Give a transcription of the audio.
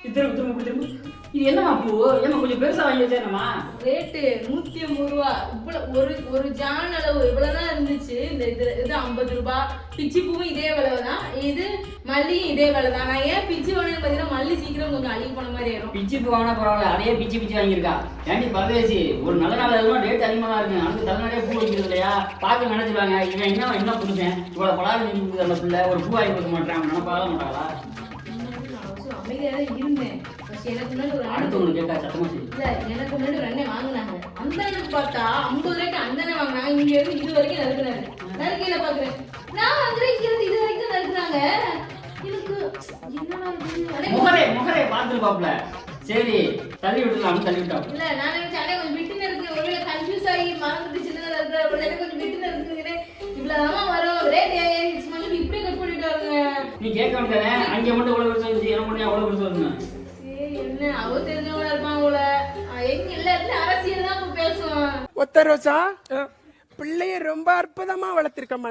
திரும்ப இது என்னமா பூ? ஏமா கொஞ்சம் பெருசா வாங்கி வச்சேனமா? ரேட்டு 150 ரூபா. ஒரு ஜான் அளவு இவ்வளவுதான் இருந்துச்சு. இது 50 ரூபாய். பிச்சி பூவும் இதே விலைதான். இது மல்லியும் இதே விலைதான். நான் ஏன் பிச்சி வாங்கினேன்னு பாத்தீங்கன்னா மல்லி சீக்கிரம் கொஞ்சம் அழுகி போன மாதிரி ஆயிரும். பிச்சி பூ வாங்கினா பரவாயில்ல, அதையே பிச்சி வாங்கியிருக்கா. ஏன்டி பரதேசி, ஒரு நல்ல நாள் எல்லாம் ரேட் அதிகமா தான் இருக்கு. அதுக்கு தலைநடையே பூ வைக்கிறது இல்லையா? பார்க்க நினைச்சுவாங்க இவன் என்ன புதுசேன் இவ்வளவு பலாறு செஞ்சு கொடுக்குது அந்த பிள்ளை, ஒரு பூ வாங்கி கொடுக்க மாட்டாங்க நினைப்பாக மாட்டாங்களா? அமைதியாக இருந்தேன். எனக்கு முன்னாடி ஒரு அடுத்தவங்களுக்கு கேட்கா சத்தமா செய்யும். இல்ல எனக்கு முன்னாடி ஒரு அண்ணன் வாங்கினாங்க. அந்த அண்ணனுக்கு பார்த்தா 50 ரூபாய்க்கு அந்த அண்ணன் வாங்கினாங்க. இங்க இருந்து இது வரைக்கும் நறுக்குறாரு. நறுக்கையில பாக்குறேன் நான் வாங்குறேன். இங்க இருந்து இது வரைக்கும் நறுக்குறாங்க. எனக்கு என்னடா முகரே பாத்துருப்பாப்ல. சரி தள்ளி விட்டுலாம், தள்ளி விட்டா இல்ல. நான் நினைச்சேன் அண்ணே கொஞ்சம் விட்டு நறுக்கு, ஒருவேளை கன்ஃபியூஸ் ஆகி மறந்துட்டு சின்னதா இருக்கு அப்படின்னு கொஞ்சம் விட்டு நறுக்குறேன். இவ்வளவுதான் வரும் ரேட் சொல்லி இப்படியே கட் பண்ணிட்டு வருங்க. நீ கேட்க வேண்டியதானே, அங்க மட்டும் எவ்வளவு பெருசு வந்துச்சு, எனக்கு மட்டும் எவ்வளவு பெருசு வருங்க. சரி என்ன அவ தெரிஞ்சவங்களா இருப்பான் போல. எங்க எல்லாத்துல அரசியல் தான் பேசுவான். ஒத்த ரோசா பிள்ளைய ரொம்ப அற்புதமா வளர்த்திருக்கமா.